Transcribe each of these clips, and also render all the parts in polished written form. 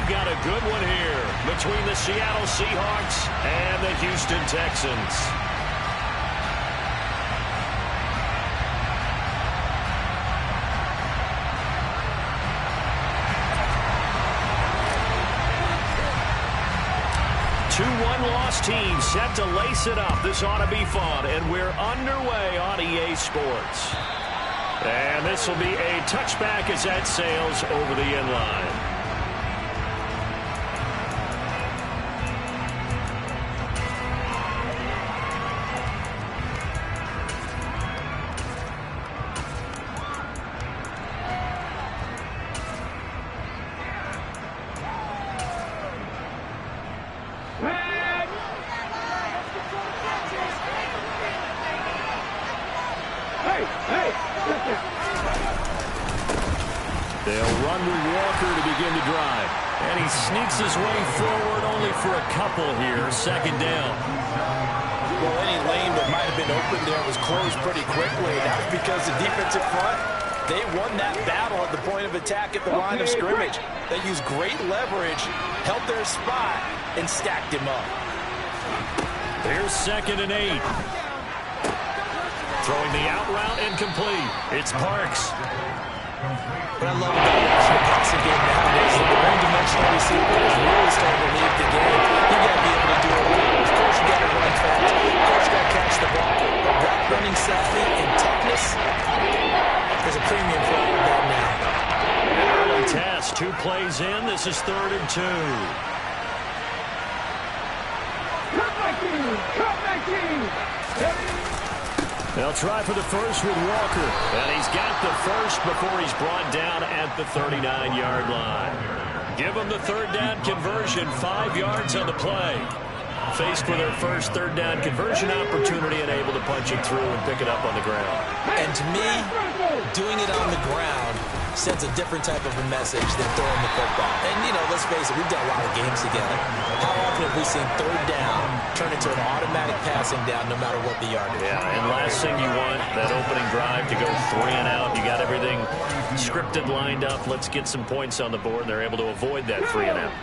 got a good one here between the Seattle Seahawks and the Houston Texans. Two one-loss teams set to lace it up. This ought to be fun, and we're underway on EA Sports. And this will be a touchback as that sails over the end line. They'll run with Walker to begin the drive. And he sneaks his way forward only for a couple here. Second down. Well, any lane that might have been open there was closed pretty quickly. That was because the defensive front, they won that battle at the point of attack at the line of scrimmage. They used great leverage, held their spot, and stacked him up. Here's 2nd and 8. Throwing the out route incomplete. It's Parks. What I love about the national passing game nowadays is the one-dimensional receiver is really starting to lead the game. You got to be able to do it all. Of course, you got to run fast. Of course, you got to catch the ball. But route running savvy and toughness, there's a premium for all of that now. An early test. 2 plays in. This is 3rd and 2. Cut my team! Cut my team! They'll try for the first with Walker. And he's got the first before he's brought down at the 39-yard line. Give them the 3rd down conversion, 5 yards on the play. Faced with their first 3rd down conversion opportunity and able to punch it through and pick it up on the ground. And to me, doing it on the ground sends a different type of a message than throwing the football. And, you know, let's face it, we've done a lot of games together. How often have we seen 3rd down turn into an automatic passing down no matter what the yardage? Yeah, and last thing you want, that opening drive to go 3 and out. You got everything scripted, lined up. Let's get some points on the board, and they're able to avoid that 3 and out.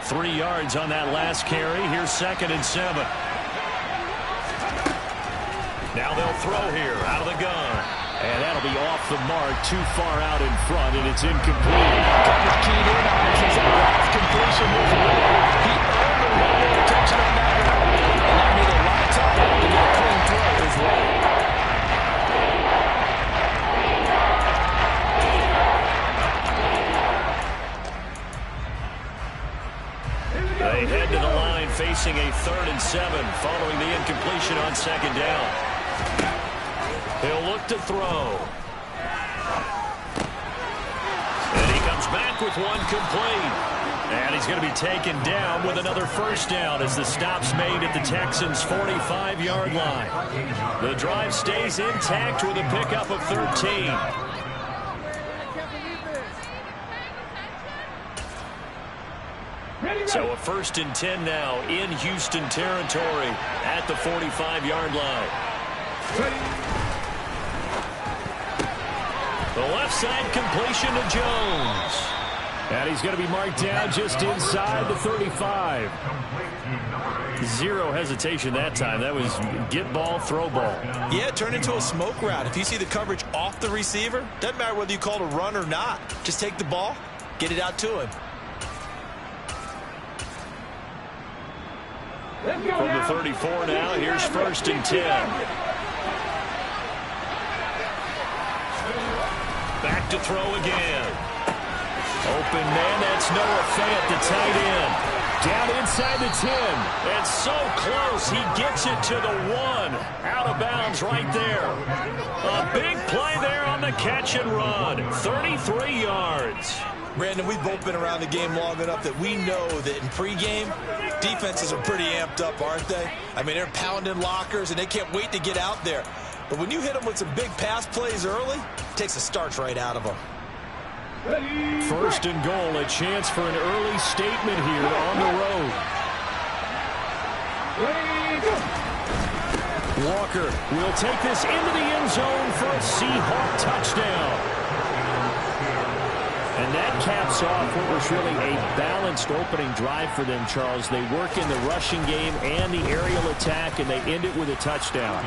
3 yards on that last carry. Here's 2nd and 7. Now they'll throw here out of the gun. And that'll be off the mark, too far out in front, and it's incomplete. Coverage keyed in on it. He's on last completion. He earned a little more attention on that one. And that made a lot of time to get a clean throw as well. They head to the line facing a 3rd and 7 following the incompletion on 2nd down. He'll look to throw. And he comes back with one complete. And he's going to be taken down with another first down as the stop's made at the Texans' 45-yard line. The drive stays intact with a pickup of 13. So a 1st and 10 now in Houston territory at the 45-yard line. The left side completion to Jones. And he's going to be marked down just inside the 35. Zero hesitation that time. That was get ball, throw ball. Yeah, turn into a smoke route. If you see the coverage off the receiver, doesn't matter whether you call it a run or not. Just take the ball, get it out to him. From the 34 now, here's 1st and 10. Back to throw again. Open man, that's Noah Fant, the tight end. Down inside the 10. And so close, he gets it to the 1. Out of bounds right there. A big play there on the catch and run. 33 yards. Brandon, we've both been around the game long enough that we know that in pregame, defenses are pretty amped up, aren't they? I mean, they're pounding lockers, and they can't wait to get out there. But when you hit them with some big pass plays early, it takes the starch right out of them. 1st and goal, a chance for an early statement here on the road. Walker will take this into the end zone for a Seahawk touchdown. And And that caps off what was really a balanced opening drive for them, Charles. They work in the rushing game and the aerial attack, and they end it with a touchdown.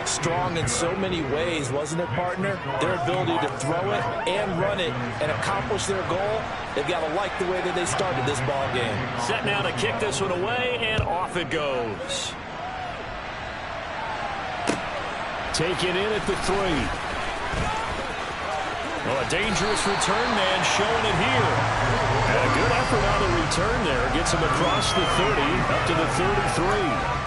Strong in so many ways, wasn't it, partner? Their ability to throw it and run it and accomplish their goal, they've got to like the way that they started this ball game. Set now to kick this one away, and off it goes. Taken in at the 3. Well, a dangerous return man showing it here. And a good effort on the return there. Gets him across the 30, up to the 33.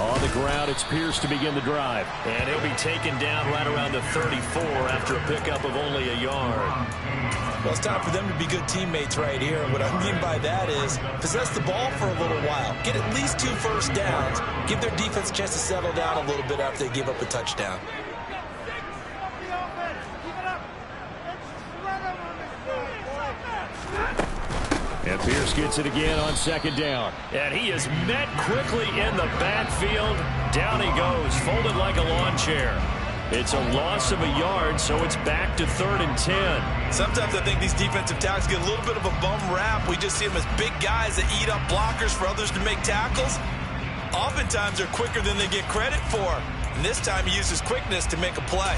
On the ground, it's Pierce to begin the drive. And he'll be taken down right around the 34 after a pickup of only a yard. Well, it's time for them to be good teammates right here. And what I mean by that is possess the ball for a little while. Get at least 2 first downs. Give their defense a chance to settle down a little bit after they give up a touchdown. And Pierce gets it again on second down. And he is met quickly in the backfield. Down he goes, folded like a lawn chair. It's a loss of a yard, so it's back to 3rd and 10. Sometimes I think these defensive tackles get a little bit of a bum rap. We just see them as big guys that eat up blockers for others to make tackles. Oftentimes they're quicker than they get credit for. And this time he uses quickness to make a play.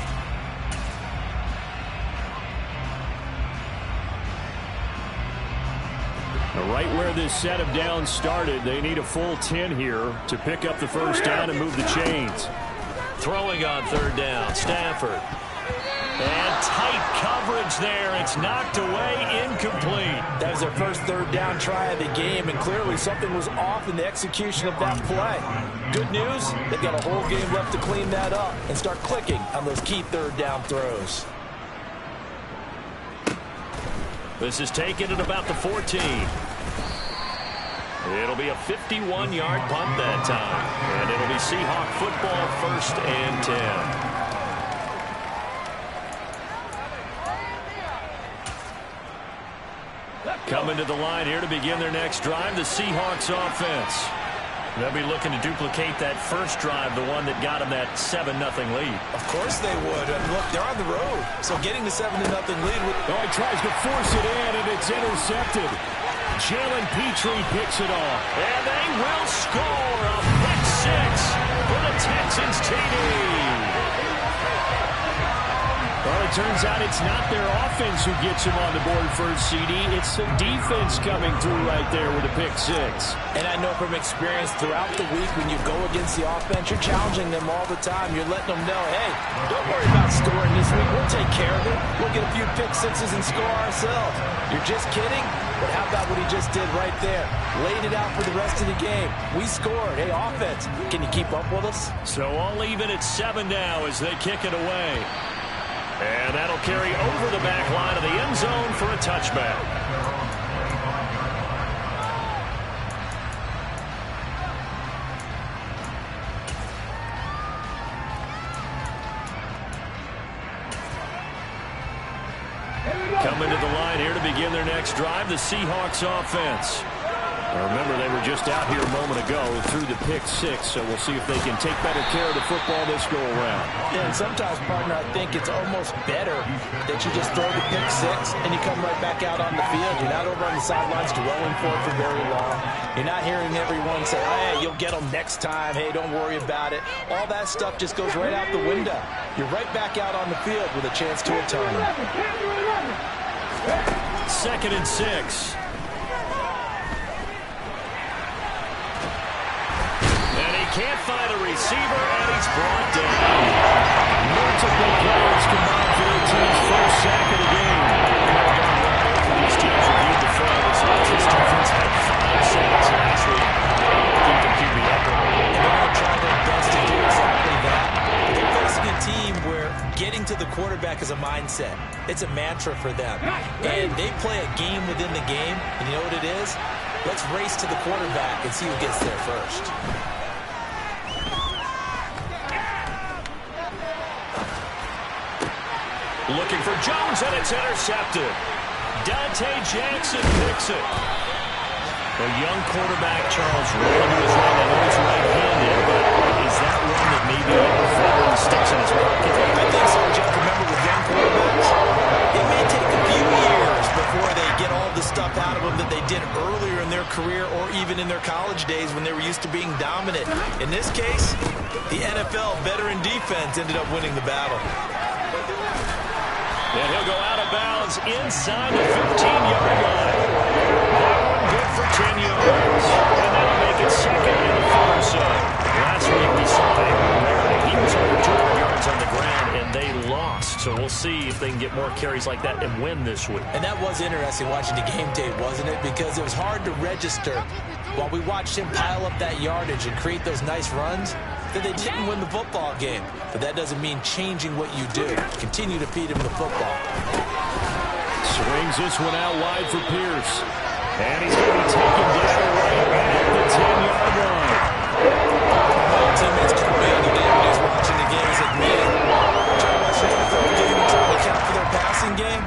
Right where this set of downs started, they need a full 10 here to pick up the first down and move the chains. Throwing on 3rd down, Stafford. And tight coverage there. It's knocked away, incomplete. That was their first 3rd down try of the game, and clearly something was off in the execution of that play. Good news, they've got a whole game left to clean that up and start clicking on those key 3rd down throws. This is taken at about the 14. It'll be a 51-yard punt that time. And it'll be Seahawk football, 1st and 10. Coming to the line here to begin their next drive, the Seahawks offense. They'll be looking to duplicate that first drive, the one that got them that 7-0 lead. Of course they would. I mean, look, they're on the road. So getting the 7-0 lead. He tries to force it in, and it's intercepted. Jalen Petrie picks it off. And they will score a pick 6 for the Texans TD. Well, it turns out it's not their offense who gets them on the board first, CD. It's the defense coming through right there with a pick 6. And I know from experience throughout the week when you go against the offense, you're challenging them all the time. You're letting them know, hey, don't worry about scoring this week. We'll take care of it. We'll get a few pick 6s and score ourselves. You're just kidding? But how about what he just did right there? Laid it out for the rest of the game. We scored. Hey, offense, can you keep up with us? So all even at 7 now as they kick it away. And that'll carry over the back line of the end zone for a touchback. Coming to the line here to begin their next drive, the Seahawks offense. Now remember, they were just out here a moment ago through the pick 6, so we'll see if they can take better care of the football this go-around. Yeah, and sometimes, partner, I think it's almost better that you just throw the pick 6 and you come right back out on the field. You're not over on the sidelines dwelling for it for very long. You're not hearing everyone say, hey, you'll get them next time. Hey, don't worry about it. All that stuff just goes right out the window. You're right back out on the field with a chance to atone. 2nd and 6. Can't find a receiver, and he's brought down. Multiple players combined for their team's first sack of the game. These teams reviewed the front. This defense had 5 sacks last week. Keep the QB up. They're going to try their best to do exactly that. They're facing a team where getting to the quarterback is a mindset. It's a mantra for them. And they play a game within the game, and you know what it is? Let's race to the quarterback and see who gets there first. Looking for Jones, and it's intercepted. Dante Jackson picks it. A young quarterback, Charles, rolling to his right. I know he's right-handed, but is that one that maybe a veteran sticks in his pocket? I think so, Jeff. Remember, with young quarterbacks, it may take a few years before they get all the stuff out of them that they did earlier in their career or even in their college days when they were used to being dominant. In this case, the NFL veteran defense ended up winning the battle. And he'll go out of bounds inside the 15-yard line. That one good for 10 yards. And that'll make it second and 4 or so. Last week we saw a rarity. He was over 200 yards on the ground, and they lost. So we'll see if they can get more carries like that and win this week. And that was interesting watching the game tape, wasn't it? Because it was hard to register while we watched him pile up that yardage and create those nice runs that they didn't win the football game. But that doesn't mean changing what you do. Continue to feed him the football. Swings this one out wide for Pierce. And he's going to be taken down right at the 10-yard line. My teammates commanded him when he's watching the game. He said, man, trying to watch the NFL game and trying to account for their passing game,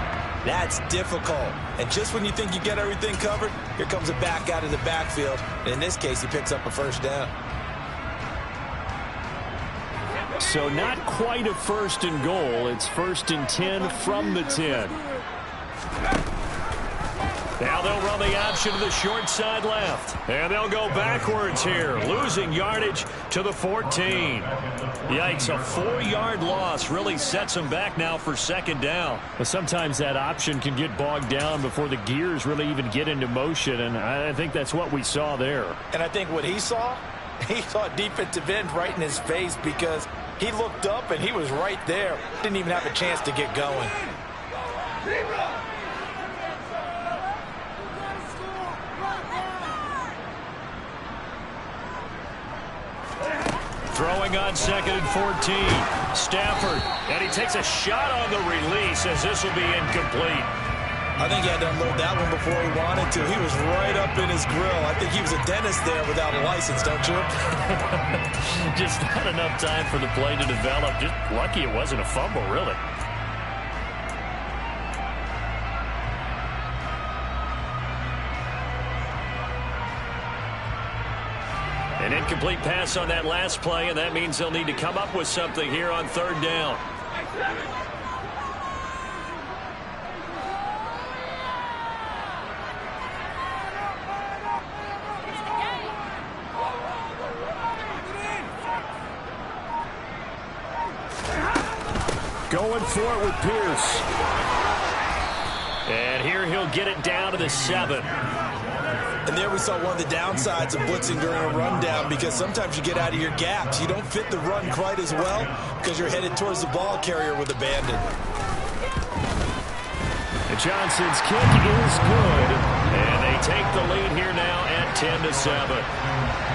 that's difficult. And just when you think you get everything covered, here comes a back out of the backfield. And in this case, he picks up a first down. So not quite a first and goal. It's 1st and 10 from the 10. Now they'll run the option to the short side left. And they'll go backwards here, losing yardage to the 14. Yikes, a 4-yard loss really sets them back now for second down. But sometimes that option can get bogged down before the gears really even get into motion, and I think that's what we saw there. And I think what he saw defensive end right in his face because he looked up and he was right there. Didn't even have a chance to get going. Throwing on 2nd and 14. Stafford, and he takes a shot on the release as this will be incomplete. I think he had to unload that one before he wanted to. He was right up in his grill. I think he was a dentist there without a license, don't you? Just not enough time for the play to develop. Just lucky it wasn't a fumble, really. An incomplete pass on that last play, and that means they'll need to come up with something here on 3rd down. Going for it with Pierce. And here he'll get it down to the 7. And there we saw one of the downsides of blitzing during a rundown because sometimes you get out of your gaps. You don't fit the run quite as well because you're headed towards the ball carrier with abandon. And Johnson's kick is good. And they take the lead here now at 10-7.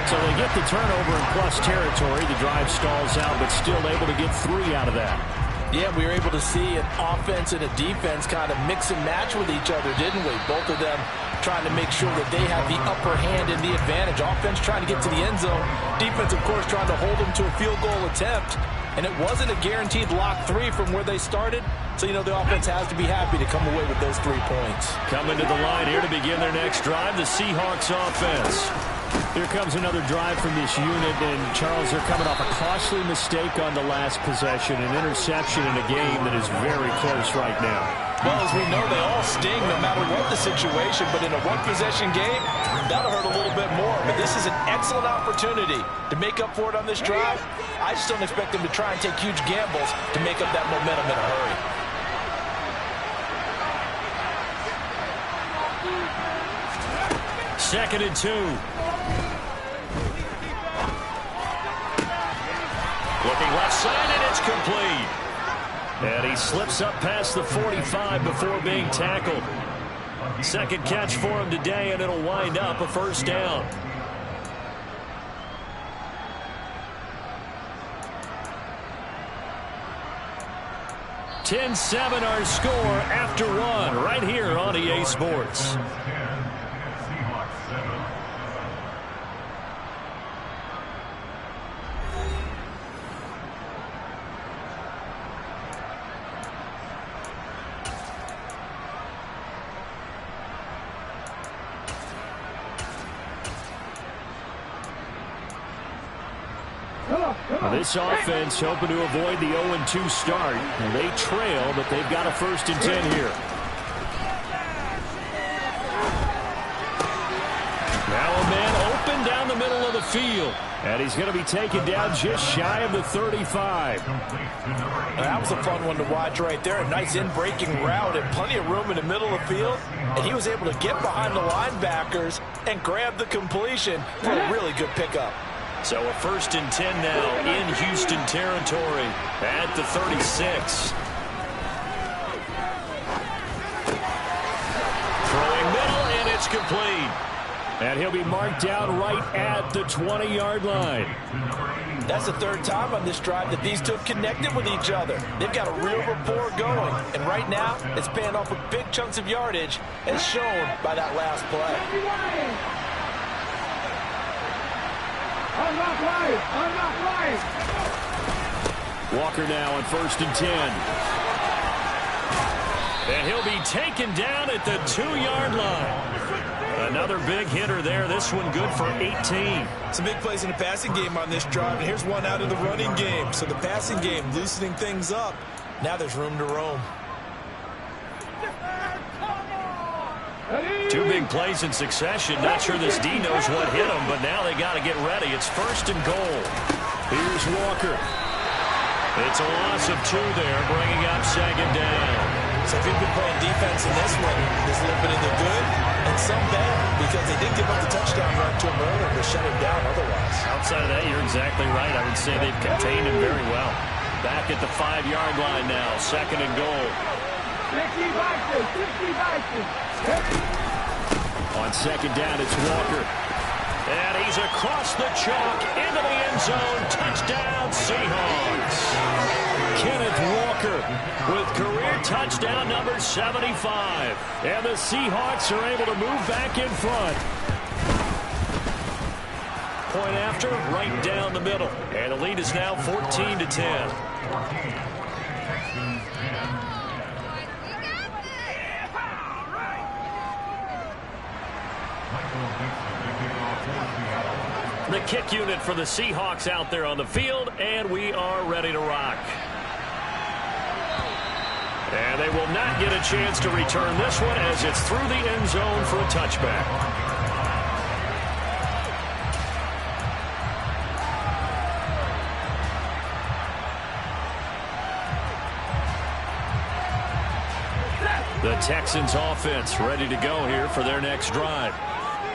So they get the turnover in plus territory. The drive stalls out, but still able to get 3 out of that. Yeah, we were able to see an offense and a defense kind of mix and match with each other, didn't we? Both of them trying to make sure that they have the upper hand and the advantage. Offense trying to get to the end zone. Defense, of course, trying to hold them to a field goal attempt. And it wasn't a guaranteed lock 3 from where they started. So, you know, the offense has to be happy to come away with those 3 points. Coming to the line here to begin their next drive, the Seahawks offense. Here comes another drive from this unit, and Charles, they're coming off a costly mistake on the last possession, an interception in a game that is very close right now. Well, as we know, they all sting no matter what the situation, but in a one-possession game, that'll hurt a little bit more. But this is an excellent opportunity to make up for it on this drive. I just don't expect them to try and take huge gambles to make up that momentum in a hurry. 2nd and 2. Looking left side, and it's complete. And he slips up past the 45 before being tackled. Second catch for him today, and it'll wind up a first down. (10-7) our score after 1 right here on EA Sports. Well, this offense hoping to avoid the 0-2 start. And they trail, but they've got a 1st and 10 here. Now a man open down the middle of the field. And he's going to be taken down just shy of the 35. That was a fun one to watch right there. A nice in-breaking route and plenty of room in the middle of the field. And he was able to get behind the linebackers and grab the completion for a really good pickup. So a 1st and 10 now in Houston territory at the 36. Throwing middle, and it's complete. And he'll be marked down right at the 20-yard line. That's the 3rd time on this drive that these two have connected with each other. They've got a real rapport going. And right now, it's paying off with big chunks of yardage, as shown by that last play. Walker now on 1st and 10. And he'll be taken down at the 2-yard line. Another big hitter there. This one good for 18. Some big plays in the passing game on this drive, and here's one out of the running game. So the passing game loosening things up. Now there's room to roam. 2 big plays in succession. Not sure this D knows what hit him, but now they got to get ready. It's 1st and goal. Here's Walker. It's a loss of 2 there, bringing up 2nd down. So if you've been playing defense in this one, there's a little bit of the good and some bad, because they did give up the touchdown run to him earlier to shut him down otherwise. Outside of that, you're exactly right. I would say they've contained him very well. Back at the 5-yard line now, 2nd and goal. 60 boxes. On 2nd down, it's Walker. And he's across the chalk into the end zone. Touchdown, Seahawks. Kenneth Walker with career touchdown number 75. And the Seahawks are able to move back in front. Point after, right down the middle. And the lead is now 14-10. The kick unit for the Seahawks out there on the field, and we are ready to rock. And they will not get a chance to return this one as it's through the end zone for a touchback. The Texans offense ready to go here for their next drive.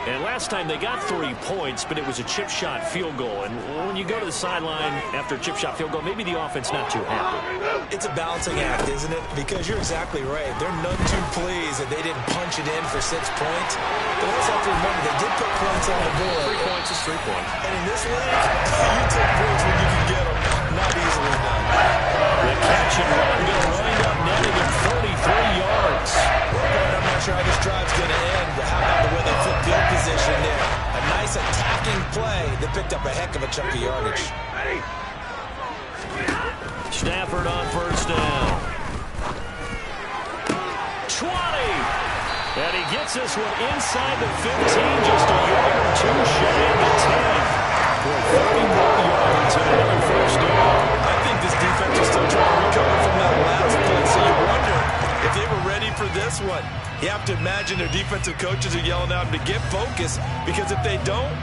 And last time they got 3 points, but it was a chip shot field goal. And when you go to the sideline after a chip shot field goal, maybe the offense not too happy. It's a balancing act, isn't it? Because you're exactly right. They're none too pleased that they didn't punch it in for 6 points. But also have to remember, they did put points on the board. 3 points is 3 points. And in this league, you take points when you can get them. Not easily done. The catch and run going to wind up netting him 33 yards. I'm not sure how this drive's going to end, but how about the way they flip field position there? A nice attacking play that picked up a heck of a chunk of yardage. Stafford on 1st down. 20. And he gets this one inside the 15, just a yard or 2 shy of the 10. For 30 more yards and another 1st down. I think this defense is still trying to recover from that last play, so you wonder if they were ready for this one. You have to imagine their defensive coaches are yelling at them to get focused, because if they don't,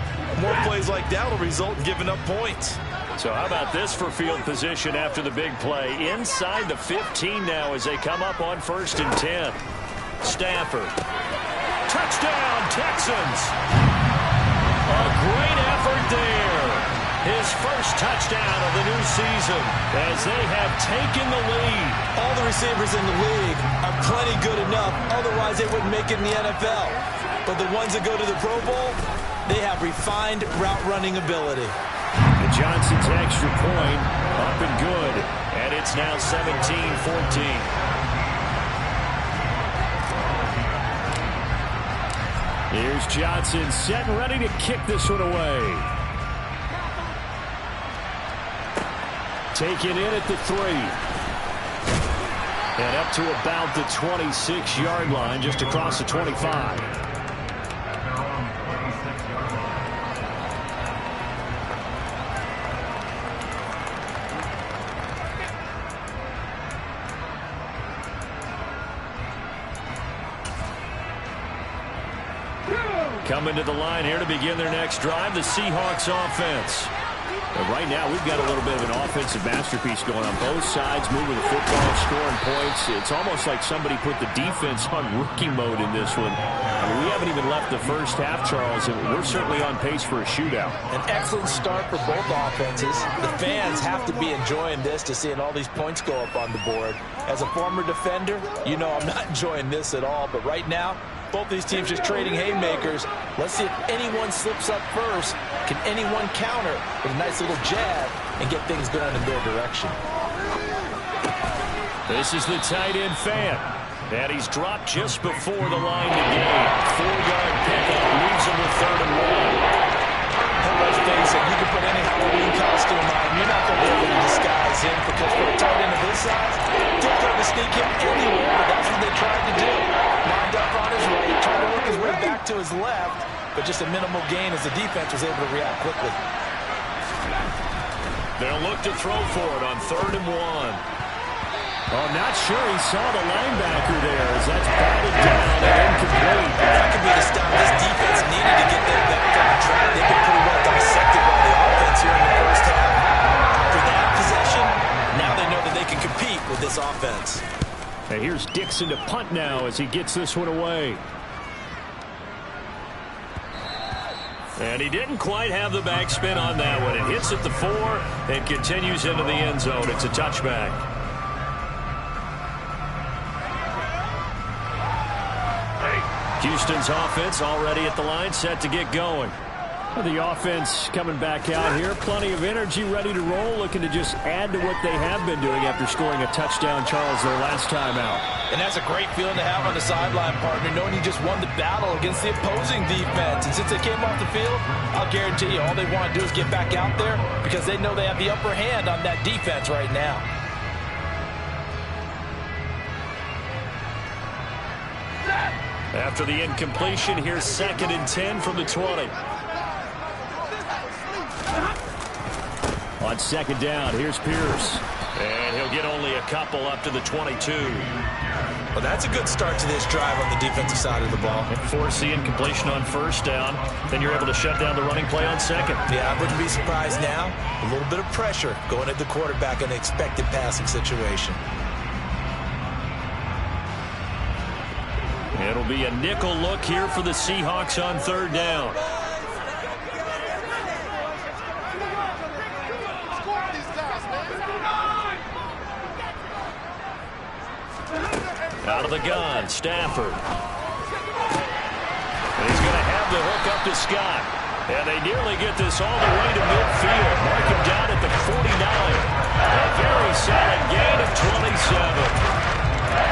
more plays like that will result in giving up points. So how about this for field position after the big play? Inside the 15 now as they come up on 1st and 10. Stafford. Touchdown, Texans. A great effort there. His first touchdown of the new season as they have taken the lead. All the receivers in the league are plenty good enough, otherwise they wouldn't make it in the NFL. But the ones that go to the Pro Bowl, they have refined route running ability. And Johnson's extra point up and good. And it's now 17-14. Here's Johnson set and ready to kick this one away. Taken in at the 3. And up to about the 26-yard line, just across the 25. Coming to the line here to begin their next drive, the Seahawks offense. And right now, we've got a little bit of an offensive masterpiece going on both sides, moving the football, scoring points. It's almost like somebody put the defense on rookie mode in this one. I mean, we haven't even left the first half, Charles, and we're certainly on pace for a shootout. An excellent start for both offenses. The fans have to be enjoying this to seeing all these points go up on the board. As a former defender, you know I'm not enjoying this at all, but right now, both these teams just trading haymakers. Let's see if anyone slips up first. Can anyone counter with a nice little jab and get things going in their direction? This is the tight end fan. And he's dropped just before the line to gain. 4-yard pickup leaves him with 3rd and 1. And let's face it, you can put any Halloween costume on. You're not going to be able to disguise him because for a tight end of this size, difficult to sneak him anywhere, but that's what they tried to do. Lined up on his right, trying to work his way back to his left, but just a minimal gain as the defense was able to react quickly. They'll look to throw for it on 3rd and 1. Oh, not sure he saw the linebacker there as that's batted down and incomplete. That could be the stop this defense needed to get them back on track. They've been pretty well dissected by the offense here in the first half. After that possession, now they know that they can compete with this offense. And here's Dixon to punt now as he gets this one away. And he didn't quite have the backspin on that one. It hits at the 4 and continues into the end zone. It's a touchback. Houston's offense already at the line, set to get going. The offense coming back out here. Plenty of energy, ready to roll, looking to just add to what they have been doing after scoring a touchdown, Charles, their last time out. And that's a great feeling to have on the sideline, partner, knowing you just won the battle against the opposing defense. And since they came off the field, I'll guarantee you all they want to do is get back out there because they know they have the upper hand on that defense right now. After the incompletion, here's 2nd and 10 from the 20. On 2nd down, here's Pierce. And he'll get only a couple up to the 22. Well, that's a good start to this drive on the defensive side of the ball. Force the incompletion on 1st down. Then you're able to shut down the running play on 2nd. Yeah, I wouldn't be surprised now. A little bit of pressure going at the quarterback in an expected passing situation. It'll be a nickel look here for the Seahawks on 3rd down. Out of the gun, Stafford. And he's going to have the hook up to Scott. And they nearly get this all the way to midfield. Mark him down at the 49. A very solid gain of 27.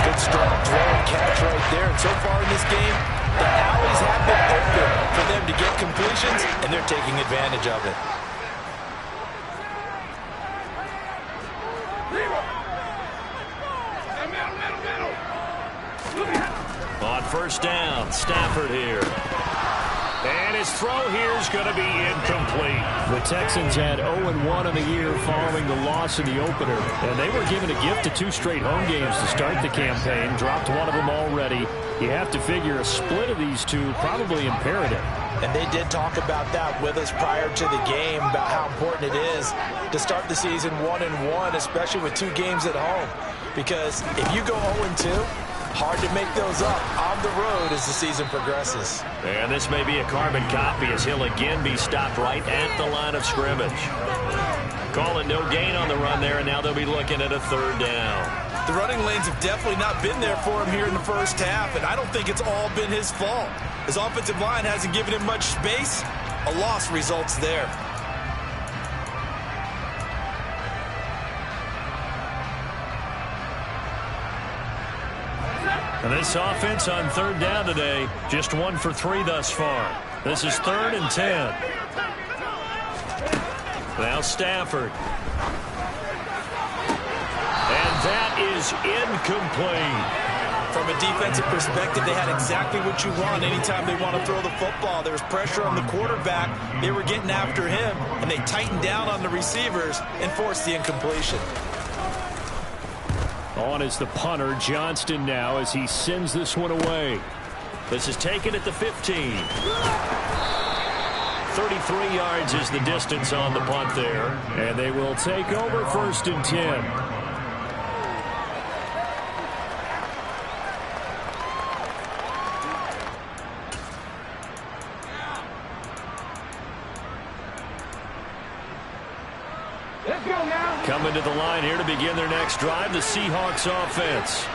Good strong throw and catch right there. And so far in this game, the alleys have been open for them to get completions, and they're taking advantage of it. On 1st down, Stafford here. And his throw here is going to be incomplete. The Texans had 0-1 on the year following the loss in the opener. And they were given a gift of 2 straight home games to start the campaign. Dropped one of them already. You have to figure a split of these two probably imperative. And they did talk about that with us prior to the game, about how important it is to start the season 1-1, especially with 2 games at home. Because if you go 0-2, hard to make those up on the road as the season progresses. And this may be a carbon copy as he'll again be stopped right at the line of scrimmage. Calling no gain on the run there, and now they'll be looking at a 3rd down. The running lanes have definitely not been there for him here in the first half, and I don't think it's all been his fault. His offensive line hasn't given him much space. A loss results there. And this offense on 3rd down today, just 1 for 3 thus far. This is 3rd and 10. Now Stafford. And that is incomplete. From a defensive perspective, they had exactly what you want anytime they want to throw the football. There was pressure on the quarterback. They were getting after him, and they tightened down on the receivers and forced the incompletion. On is the punter, Johnston now, as he sends this one away. This is taken at the 15. 33 yards is the distance on the punt there. And they will take over 1st and 10. Coming to the line here to begin their next drive, the Seahawks offense.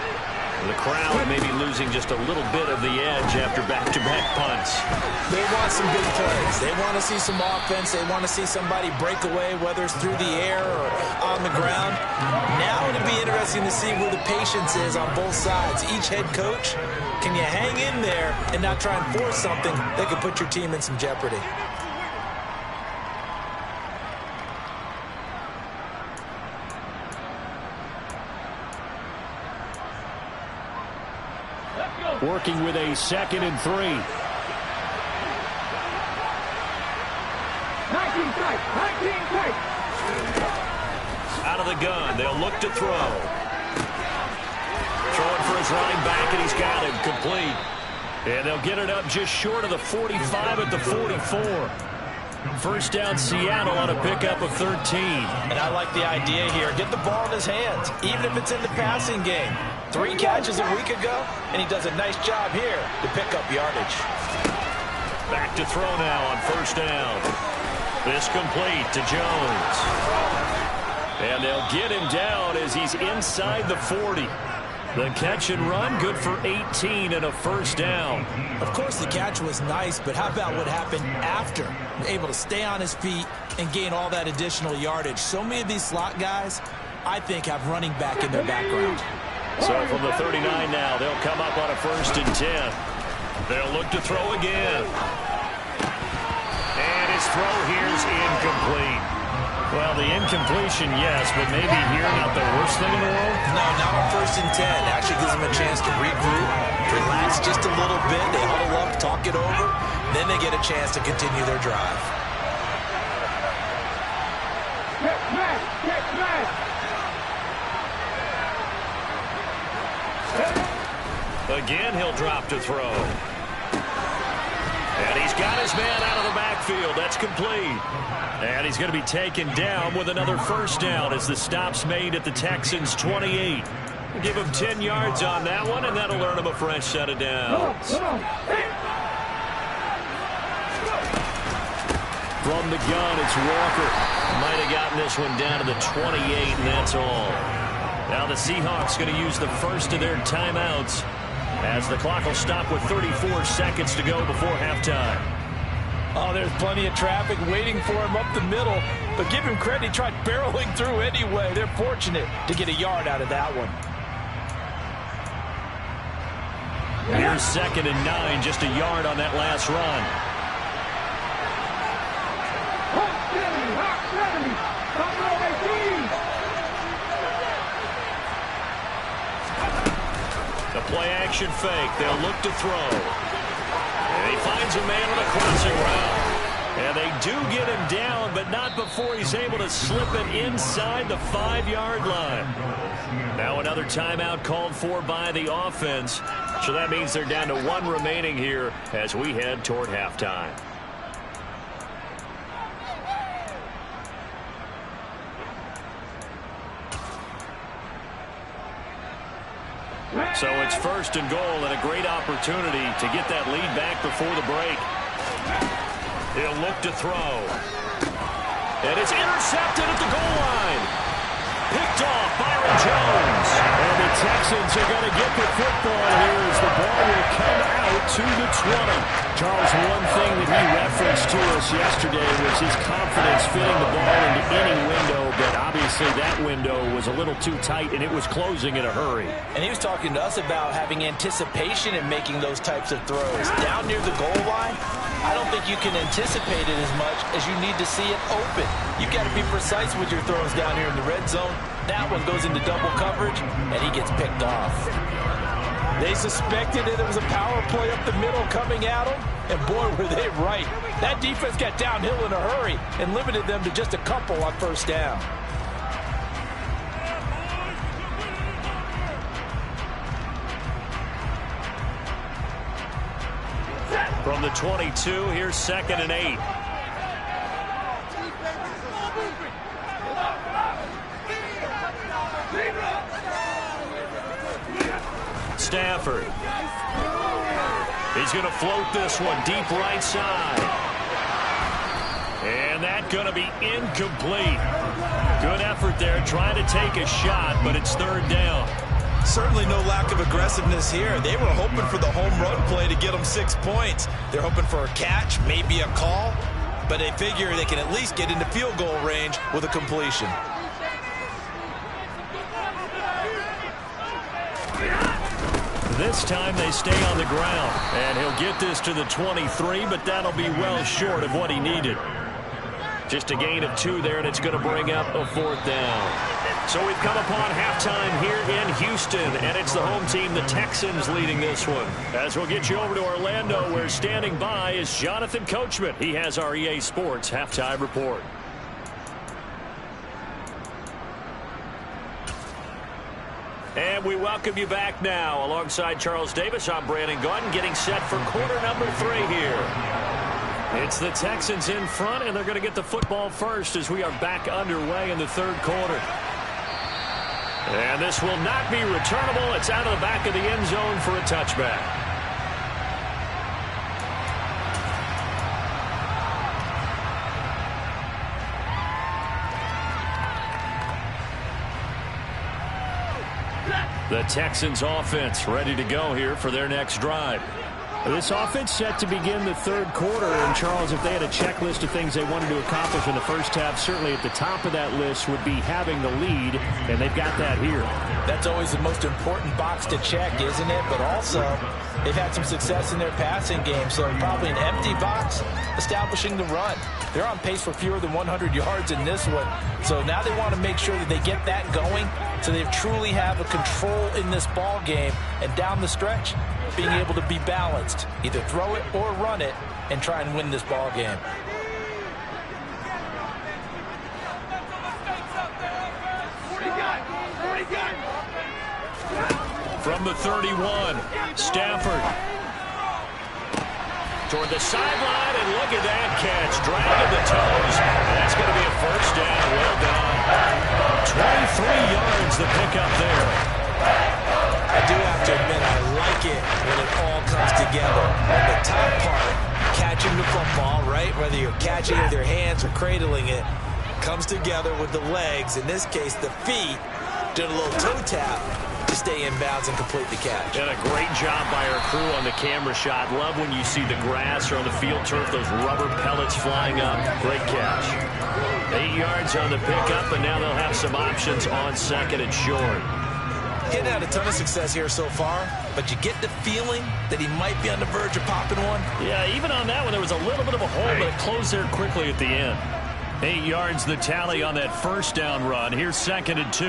The crowd may be losing just a little bit of the edge after back-to-back punts. They want some big plays. They want to see some offense. They want to see somebody break away, whether it's through the air or on the ground. Now it'll be interesting to see where the patience is on both sides. Each head coach, can you hang in there and not try and force something that could put your team in some jeopardy? Working with a 2nd and 3. 19 tight. Out of the gun. They'll look to throw. Throwing for his running back, and he's got him complete. And they'll get it up just short of the 45 at the 44. First down, Seattle on a pickup of 13. And I like the idea here. Get the ball in his hands, even if it's in the passing game. 3 catches a week ago, and he does a nice job here to pick up yardage. Back to throw now on 1st down. This complete to Jones. And they'll get him down as he's inside the 40. The catch and run, good for 18 and a 1st down. Of course, the catch was nice, but how about what happened after? Able to stay on his feet and gain all that additional yardage. So many of these slot guys, I think, have running back in their background. So from the 39 now, they'll come up on a 1st and 10. They'll look to throw again. And his throw here's incomplete. Well, the incompletion, yes, but maybe here not the worst thing in the world? No, not on 1st and 10. Actually gives them a chance to regroup, relax just a little bit. They huddle up, talk it over. Then they get a chance to continue their drive. Get back. Again, he'll drop to throw. And he's got his man out of the backfield. That's complete. And he's going to be taken down with another 1st down as the stop's made at the Texans' 28. Give him 10 yards on that one, and that'll earn him a fresh set of downs. From the gun, it's Walker. Might have gotten this one down to the 28, and that's all. Now the Seahawks going to use the first of their timeouts as the clock will stop with 34 seconds to go before halftime. Oh, there's plenty of traffic waiting for him up the middle. But give him credit, he tried barreling through anyway. They're fortunate to get a yard out of that one. Here's 2nd and 9, just a yard on that last run. The play-action fake. They'll look to throw. And he finds a man on a crossing route. And they do get him down, but not before he's able to slip it inside the 5-yard line. Now another timeout called for by the offense. So that means they're down to 1 remaining here as we head toward halftime. So it's 1st and goal and a great opportunity to get that lead back before the break. He'll look to throw. And it's intercepted at the goal line. Picked off Byron Jones. And the Texans are going to get the football here as the ball will come out to the 20. Charles, one thing that he referenced to us yesterday was his confidence fitting the ball into any window, but obviously that window was a little too tight and it was closing in a hurry. And he was talking to us about having anticipation in making those types of throws. Down near the goal line, I don't think you can anticipate it as much as you need to see it open. You've got to be precise with your throws down here in the red zone. That one goes into double coverage, and he gets picked off. They suspected that it was a power play up the middle coming at them, and boy, were they right. That defense got downhill in a hurry and limited them to just a couple on 1st down. From the 22, here's 2nd and 8. Stafford. He's going to float this one deep right side. And that's going to be incomplete. Good effort there trying to take a shot, but it's 3rd down. Certainly no lack of aggressiveness here. They were hoping for the home run play to get them 6 points. They're hoping for a catch, maybe a call, but they figure they can at least get into field goal range with a completion. This time they stay on the ground, and he'll get this to the 23, but that'll be well short of what he needed. Just a gain of 2 there, and it's going to bring up a 4th down. So we've come upon halftime here in Houston, and it's the home team, the Texans, leading this one. As we'll get you over to Orlando, where standing by is Jonathan Coachman. He has our EA Sports halftime report. And we welcome you back now. Alongside Charles Davis, I'm Brandon Gordon, getting set for quarter number 3 here. It's the Texans in front, and they're going to get the football first as we are back underway in the 3rd quarter. And this will not be returnable. It's out of the back of the end zone for a touchback. The Texans offense ready to go here for their next drive. This offense set to begin the 3rd quarter. And, Charles, if they had a checklist of things they wanted to accomplish in the first half, certainly at the top of that list would be having the lead, and they've got that here. That's always the most important box to check, isn't it? But also, they've had some success in their passing game, so probably an empty box establishing the run. They're on pace for fewer than 100 yards in this one, so now they want to make sure that they get that going so they truly have a control in this ball game, and down the stretch, being able to be balanced, either throw it or run it, and try and win this ball game. From the 31, Stafford. Toward the sideline, and look at that catch. Dragging the toes. That's going to be a 1st down. Well done. 23 yards the pickup there. I do have to admit, I like it when it all comes together. On the top part, catching the football, right? Whether you're catching it with your hands or cradling it, comes together with the legs. In this case, the feet. Did a little toe tap to stay in bounds and complete the catch. And a great job by our crew on the camera shot. Love when you see the grass or on the field turf, those rubber pellets flying up. Great catch. 8 yards on the pickup, and now they'll have some options on 2nd and short. Getting had a ton of success here so far, but you get the feeling that he might be on the verge of popping one. Yeah, even on that one, there was a little bit of a hole, but it closed there quickly at the end. 8 yards the tally on that 1st down run. Here's 2nd and 2.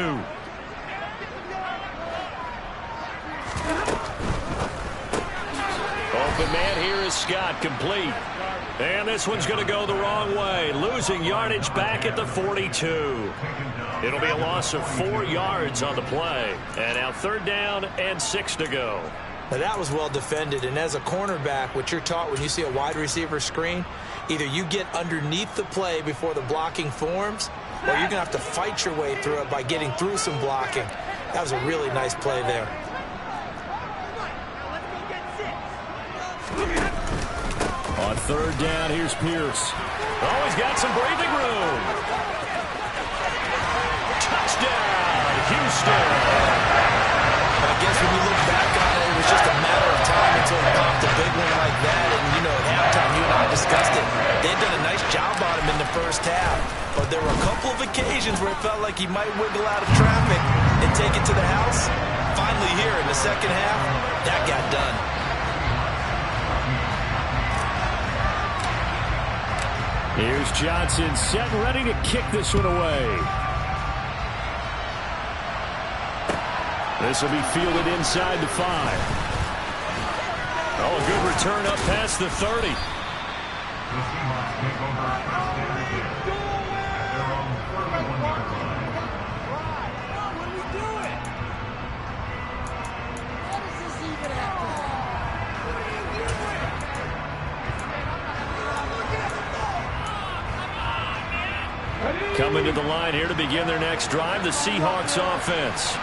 Open man here is Scott, complete. And this one's going to go the wrong way. Losing yardage back at the 42. It'll be a loss of 4 yards on the play. And now 3rd down and 6 to go. Now that was well defended, and as a cornerback, what you're taught when you see a wide receiver screen, either you get underneath the play before the blocking forms, or you're going to have to fight your way through it by getting through some blocking. That was a really nice play there. On 3rd down, here's Pierce. Oh, he's got some breathing room. Touchdown, Houston. I guess when you look back on it, it was just a matter of time until it popped a big one like that. And, you know, at halftime, you and I discussed it. They'd done a nice job on him in the first half. But there were a couple of occasions where it felt like he might wiggle out of traffic and take it to the house. Finally here in the second half, that got done. Here's Johnson set and ready to kick this one away. This will be fielded inside the 5. Oh, a good return up past the 30. Coming to the line here to begin their next drive, the Seahawks offense.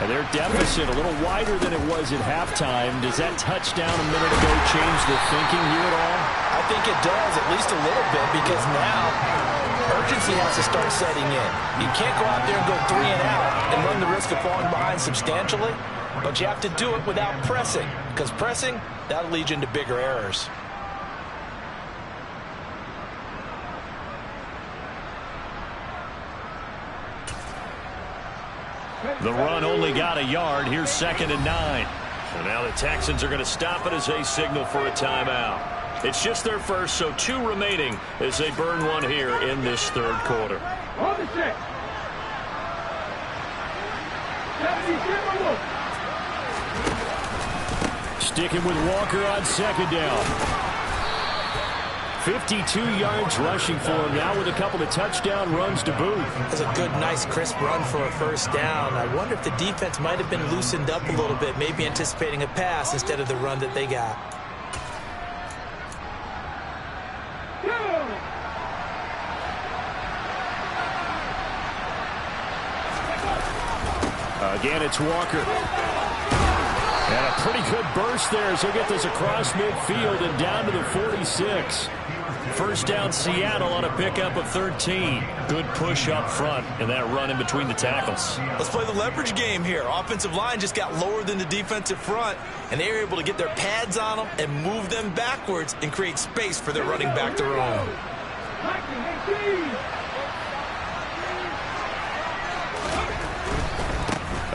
And their deficit a little wider than it was at halftime. Does that touchdown a minute ago change the thinking here at all? I think it does, at least a little bit, because now urgency has to start setting in. You can't go out there and go 3 and out and run the risk of falling behind substantially, but you have to do it without pressing, because pressing, that'll lead you into bigger errors. The run only got a yard. Here's 2nd and 9. So now the Texans are going to stop it as they signal for a timeout. It's just their first, so 2 remaining as they burn one here in this third quarter. On the set. 77. Sticking with Walker on 2nd down. 52 yards rushing for him now with a couple of touchdown runs to boot. That's a good, nice, crisp run for a first down. I wonder if the defense might have been loosened up a little bit, maybe anticipating a pass instead of the run that they got. Again, it's Walker. And a pretty good burst there, so he'll get this across midfield and down to the 46. First down, Seattle on a pickup of 13. Good push up front and that run in between the tackles. Let's play the leverage game here. Offensive line just got lower than the defensive front, and they were able to get their pads on them and move them backwards and create space for their running back to run.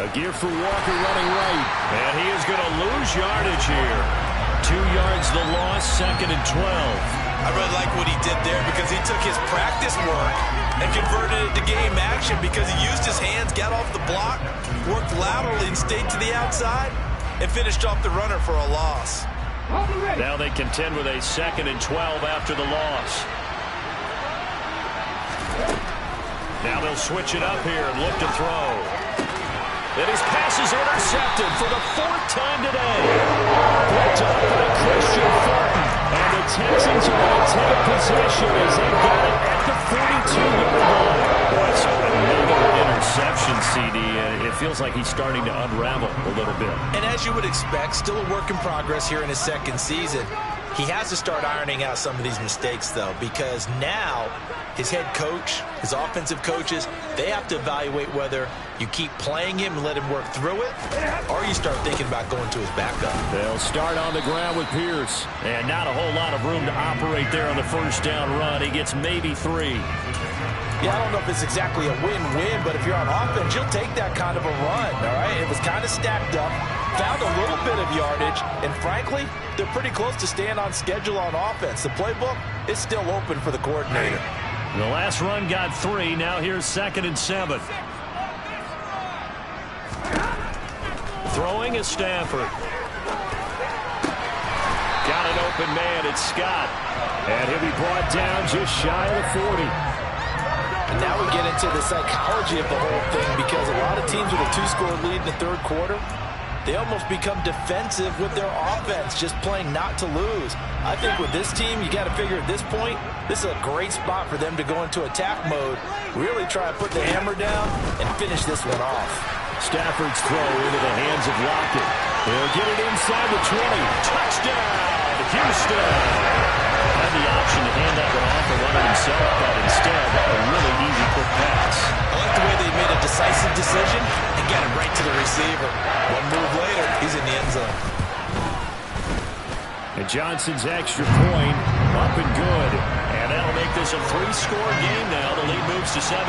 A gear for Walker running right. And he is going to lose yardage here. 2 yards the loss, 2nd and 12. I really like what he did there because he took his practice work and converted it to game action because he used his hands, got off the block, worked laterally and stayed to the outside, and finished off the runner for a loss. Now they contend with a 2nd and 12 after the loss. Now they'll switch it up here and look to throw. And his pass is intercepted for the 4th time today. Picked up by Christian Fulton. And the Texans are going to take possession as they got it at the 42-yard line. That's another interception, CD. It feels like he's starting to unravel a little bit. And as you would expect, still a work in progress here in his 2nd season. He has to start ironing out some of these mistakes, though, because now his head coach, his offensive coaches, they have to evaluate whether you keep playing him and let him work through it, or you start thinking about going to his backup. They'll start on the ground with Pierce. And not a whole lot of room to operate there on the first down run. He gets maybe 3. Yeah, I don't know if it's exactly a win-win, but if you're on offense, you'll take that kind of a run, all right? It was kind of stacked up, found a little bit of yardage, and frankly, they're pretty close to staying on schedule on offense. The playbook is still open for the coordinator. The last run got 3. Now here's 2nd and 7. Throwing is Stafford. Got an open man. It's Scott. And he'll be brought down just shy of the 40. And now we get into the psychology of the whole thing because a lot of teams with a 2-score lead in the third quarter, they almost become defensive with their offense, just playing not to lose. I think with this team, you got to figure at this point, this is a great spot for them to go into attack mode, really try to put the hammer down and finish this one off. Stafford's throw into the hands of Lockett. He'll get it inside the 20. Touchdown, Houston. Had the option to hand that one off and run it himself, but instead, a really easy quick pass. I like the way they made a decisive decision and got it right to the receiver. One move later, he's in the end zone. And Johnson's extra point up and good. And that'll make this a 3-score game now. The lead moves to 17.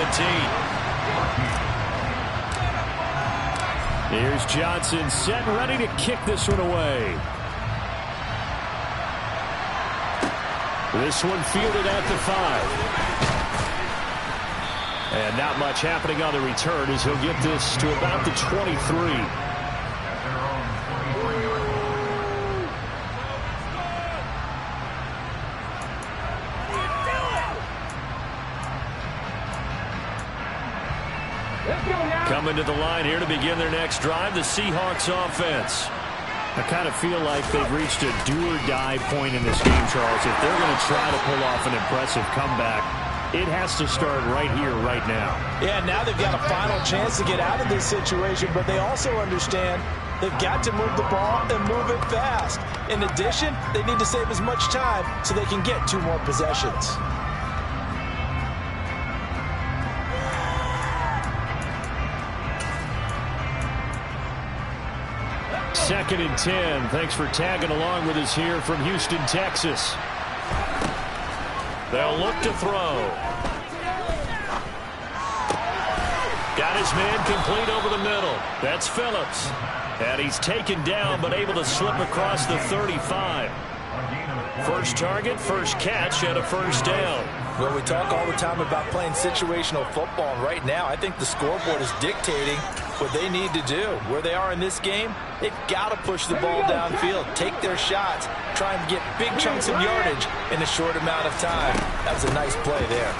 Here's Johnson set and ready to kick this one away. This one fielded at the 5. And not much happening on the return as he'll get this to about the 23. Coming to the line here to begin their next drive, the Seahawks offense. I kind of feel like they've reached a do-or-die point in this game, Charles. If they're going to try to pull off an impressive comeback, It has to start right here, right now. Yeah, now they've got a final chance to get out of this situation, but they also understand they've got to move the ball and move it fast. In addition, they need to save as much time so they can get 2 more possessions. Second and 10. Thanks for tagging along with us here from Houston, Texas. They'll look to throw. Got his man complete over the middle. That's Phillips. And he's taken down, but able to slip across the 35. First target, first catch, and a first down. Well, we talk all the time about playing situational football. Right now, I think the scoreboard is dictating what they need to do. Where they are in this game, they've got to push the ball downfield, take their shots, try and get big chunks of yardage in a short amount of time. That was a nice play there.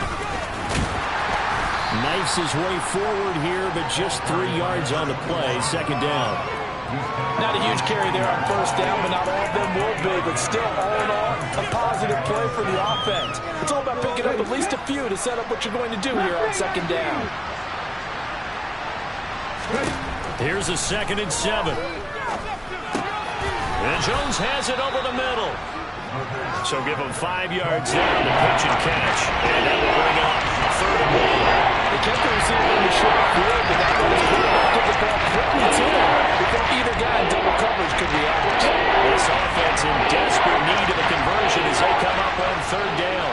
Knifes his way forward here, but just 3 yards on the play. Second down. Not a huge carry there on first down, but not all of them will be. But still, all in all, a positive play for the offense. It's all about picking up at least a few to set up what you're going to do here on second down. Here's a 2nd and 7. And Jones has it over the middle. So give him 5 yards there on the pitch and catch. And that will bring up 3rd and 1. They kept the receiver in the short field, but that was quarterback took the ball quickly to him before either guy in double coverage could react. This offense in desperate need of a conversion as they come up on 3rd down.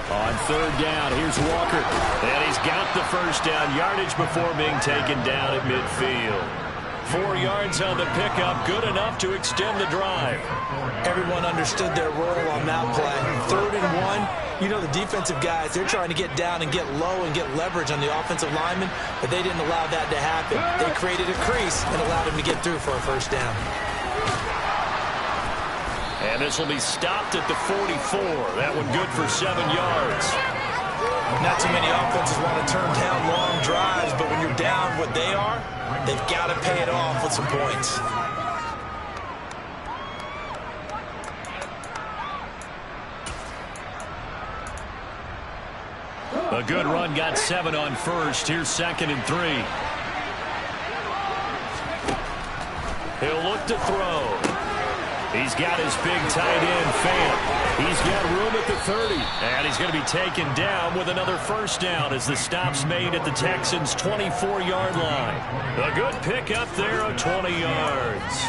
On 3rd down, here's Walker. And he's got the first down yardage before being taken down at midfield. 4 yards on the pickup, good enough to extend the drive. Everyone understood their role on that play. 3rd and 1, you know the defensive guys, they're trying to get down and get low and get leverage on the offensive lineman, but they didn't allow that to happen. They created a crease and allowed him to get through for a first down. And this will be stopped at the 44. That one good for 7 yards. Not too many offenses want to turn down long drives, but when you're down what they are, they've got to pay it off with some points. A good run, got 7 on first. Here's 2nd and 3. He'll look to throw. He's got his big tight end, Fant. He's got room at the 30. And he's going to be taken down with another first down as the stop's made at the Texans' 24-yard line. A good pickup there of 20 yards.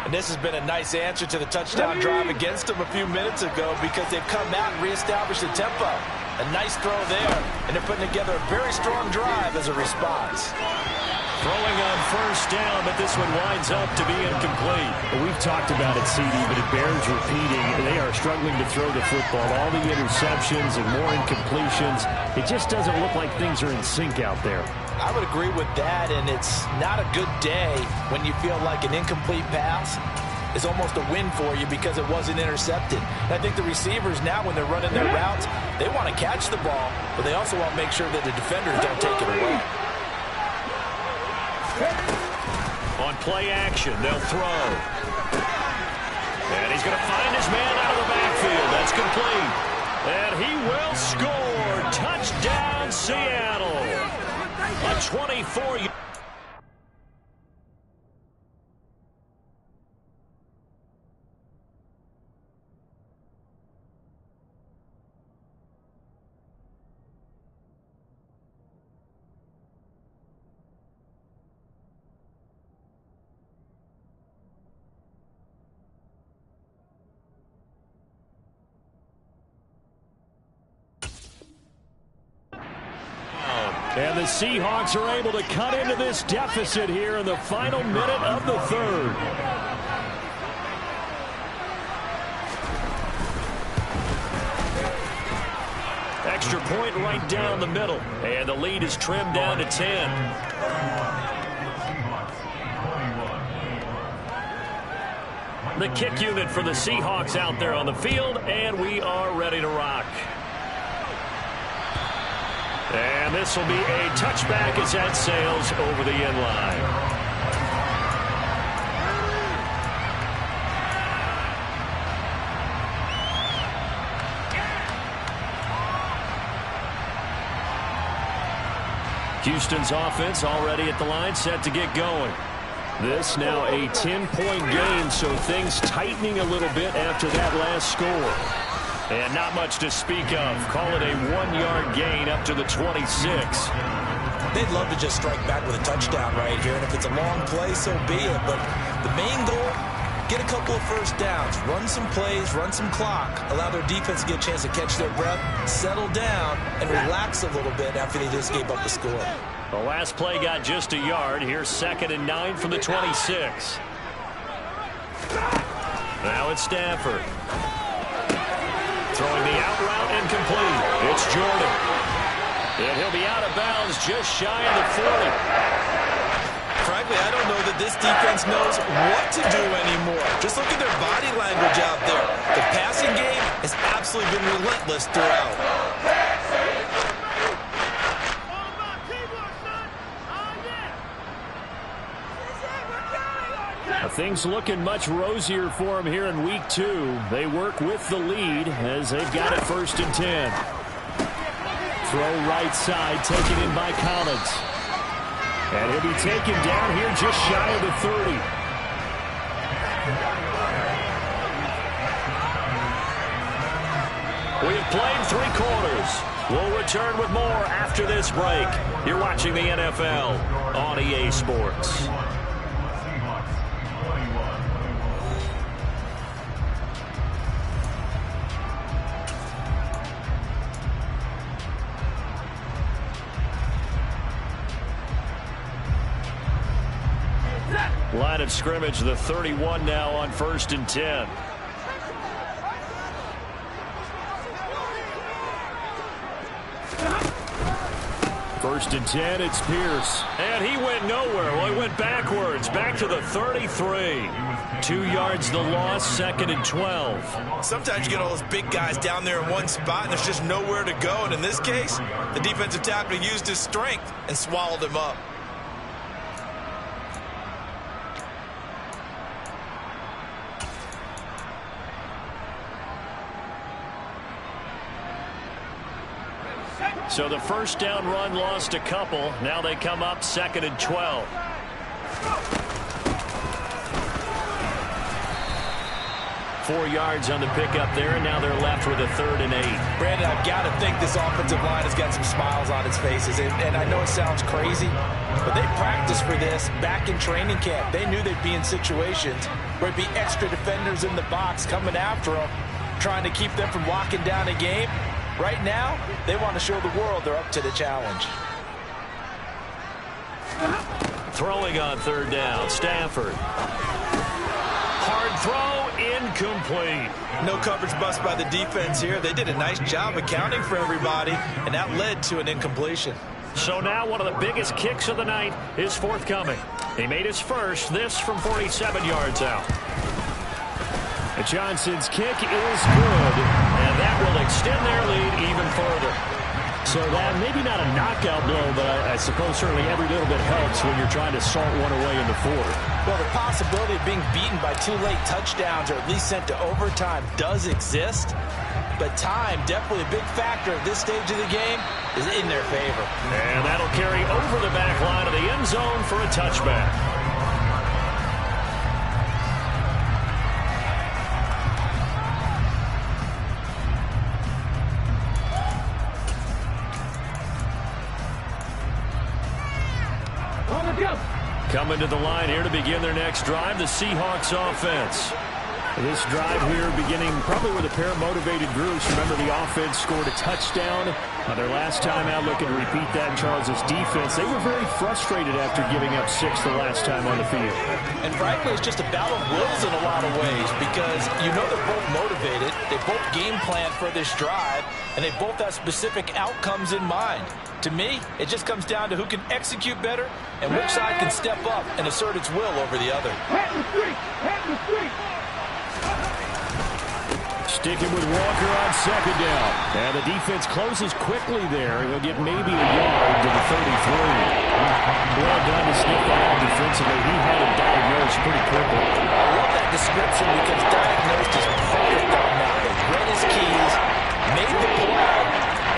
And this has been a nice answer to the touchdown drive against them a few minutes ago because they've come out and reestablished the tempo. A nice throw there, and they're putting together a very strong drive as a response. Throwing on first down, but this one winds up to be incomplete. Well, we've talked about it, CD, but it bears repeating. They are struggling to throw the football. All the interceptions and more incompletions. It just doesn't look like things are in sync out there. I would agree with that, and it's not a good day when you feel like an incomplete pass is almost a win for you because it wasn't intercepted. And I think the receivers now, when they're running their routes, they want to catch the ball, but they also want to make sure that the defenders don't take it away. On play action, they'll throw. And he's going to find his man out of the backfield. That's complete. And he will score. Touchdown, Seattle. A 24-yard. And the Seahawks are able to cut into this deficit here in the final minute of the 3rd. Extra point right down the middle. And the lead is trimmed down to 10. The kick unit for the Seahawks out there on the field, and we are ready to rock. And this will be a touchback as that sails over the end line. Houston's offense already at the line, set to get going. This now a 10-point game, so things tightening a little bit after that last score. And not much to speak of. Call it a 1-yard gain up to the 26. They'd love to just strike back with a touchdown right here, and if it's a long play, so be it. But the main goal, get a couple of first downs, run some plays, run some clock, allow their defense to get a chance to catch their breath, settle down, and relax a little bit after they just gave up a score. The last play got just a yard. Here's 2nd and 9 from the 26. Now it's Stafford. Throwing the out route incomplete. It's Jordan. And he'll be out of bounds just shy of the 40. Frankly, I don't know that this defense knows what to do anymore. Just look at their body language out there. The passing game has absolutely been relentless throughout. Things looking much rosier for them here in week 2. They work with the lead as they've got it 1st and 10. Throw right side, taken in by Collins. And he'll be taken down here just shy of the 30. We have played 3 quarters. We'll return with more after this break. You're watching the NFL on EA Sports. Line of scrimmage, the 31 now on 1st and 10. First and 10, it's Pierce. And he went nowhere. Well, he went backwards, back to the 33. 2 yards the loss, 2nd and 12. Sometimes you get all those big guys down there in one spot, and there's just nowhere to go. And in this case, the defensive tackle used his strength and swallowed him up. So the first down run lost a couple. Now they come up 2nd and 12. Four yards on the pickup there, and now they're left with a 3rd and 8. Brandon, I've got to think this offensive line has got some smiles on its faces. And I know it sounds crazy, but they practiced for this back in training camp. They knew they'd be in situations where there'd be extra defenders in the box coming after them, trying to keep them from locking down a game. Right now, they want to show the world they're up to the challenge. Throwing on 3rd down, Stafford. Hard throw, incomplete. No coverage bust by the defense here. They did a nice job accounting for everybody, and that led to an incompletion. So now one of the biggest kicks of the night is forthcoming. He made his first, this from 47 yards out. Johnson's kick is good, and that will extend their lead even further. So that maybe not a knockout blow, but I suppose certainly every little bit helps when you're trying to salt one away in the 4th. Well, the possibility of being beaten by 2 late touchdowns or at least sent to overtime does exist, but time, definitely a big factor at this stage of the game, is in their favor. And that'll carry over the back line of the end zone for a touchback. Coming to the line here to begin their next drive, the Seahawks offense. This drive here beginning probably with a pair of motivated groups. Remember, the offense scored a touchdown their last time out, looking to repeat that in Charles's defense. They were very frustrated after giving up 6 the last time on the field. And frankly, it's just a battle of wills in a lot of ways, because you know they're both motivated, they both game plan for this drive, and they both have specific outcomes in mind. To me, it just comes down to who can execute better and which side can step up and assert its will over the other. Sticking with Walker on 2nd down. And the defense closes quickly there. He'll get maybe a yard to the 33. Well done to sniff that out defensively. He had it diagnosed pretty quickly. I love that description because diagnosed is perfect on that. They read his keys, made the play,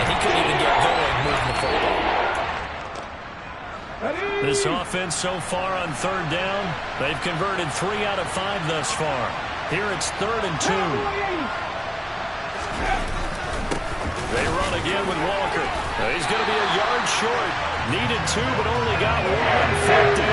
and he couldn't even get going moving the football. This offense so far on third down, they've converted 3 out of 5 thus far. Here it's 3rd and 2. They run again with Walker. He's going to be a yard short. Needed 2, but only got 1. 4th down.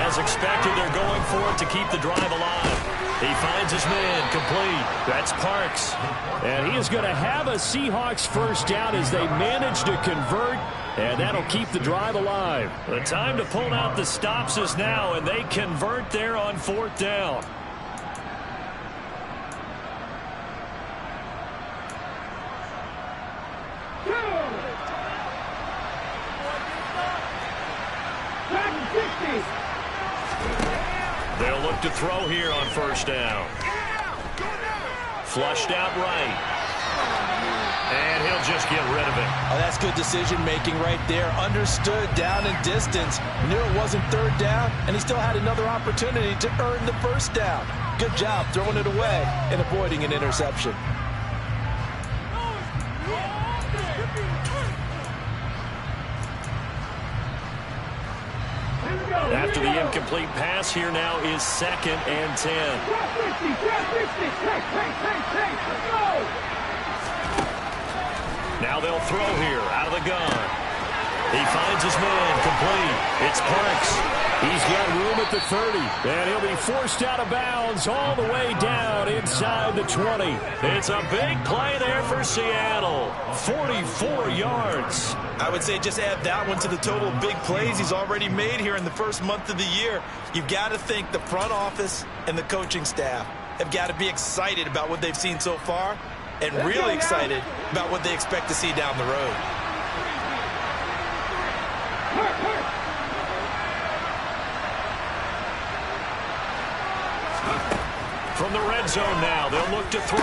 As expected, they're going for it to keep the drive alive. He finds his man complete. That's Parks. And he is going to have a Seahawks first down as they manage to convert, and that'll keep the drive alive. The time to pull out the stops is now, and they convert there on 4th down. They'll look to throw here on 1st down. Flushed out right. And he'll just get rid of it. Oh, that's good decision-making right there. Understood down and distance. Knew it wasn't 3rd down, and he still had another opportunity to earn the 1st down. Good job throwing it away and avoiding an interception. After the incomplete pass, here now is 2nd and 10. Now they'll throw here out of the gun. He finds his man complete. It's Parks. He's got room at the 30, and he'll be forced out of bounds all the way down inside the 20. It's a big play there for Seattle. 44 yards. I would say just add that one to the total of big plays he's already made here in the first month of the year. You've got to think the front office and the coaching staff have got to be excited about what they've seen so far and really excited about what they expect to see down the road. From the red zone now, they'll look to throw.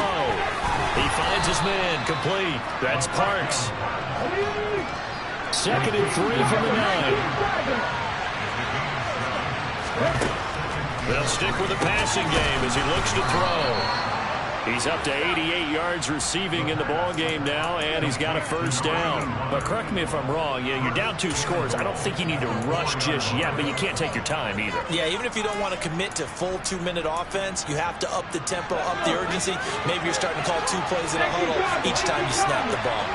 He finds his man complete. That's Parks. 2nd and 3 from the 9. They'll stick with the passing game as he looks to throw. He's up to 88 yards receiving in the ball game now, and he's got a 1st down. But correct me if I'm wrong, you're down 2 scores. I don't think you need to rush just yet, but you can't take your time either. Yeah, even if you don't want to commit to full 2-minute offense, you have to up the tempo, up the urgency. Maybe you're starting to call 2 plays in a huddle each time you snap the ball.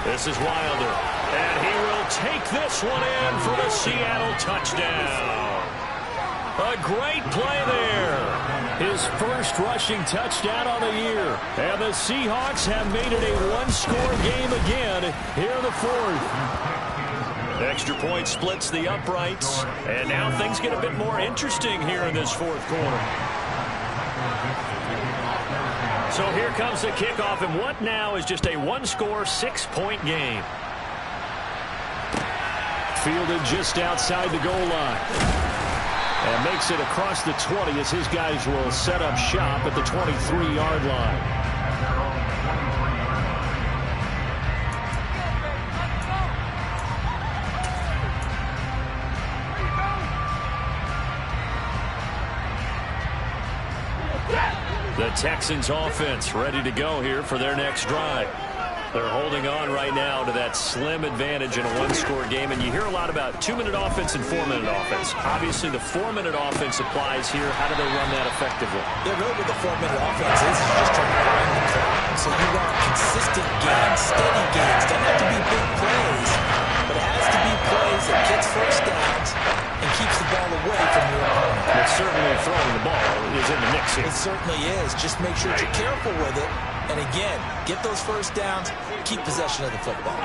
This is Wilder, and he will take this one in for the Seattle touchdown. A great play there. His first rushing touchdown on the year. And the Seahawks have made it a 1-score game again here in the 4th. Extra point splits the uprights. And now things get a bit more interesting here in this 4th quarter. So here comes the kickoff, and what now is just a 1-score, 6-point game. Fielded just outside the goal line. And makes it across the 20 as his guys will set up shop at the 23-yard line. The Texans offense ready to go here for their next drive. They're holding on right now to that slim advantage in a 1-score game, and you hear a lot about 2-minute offense and 4-minute offense. Obviously, the 4-minute offense applies here. How do they run that effectively? Yeah, really what the 4-minute offense is just trying to grind the clock. So you want consistent gains, steady gains. Doesn't have to be big plays, but it has to be plays that gets 1st downs and keeps the ball away from your opponent. But certainly throwing the ball is in the mix here. It certainly is. Just make sure you're careful with it. And again, get those 1st downs, keep possession of the football.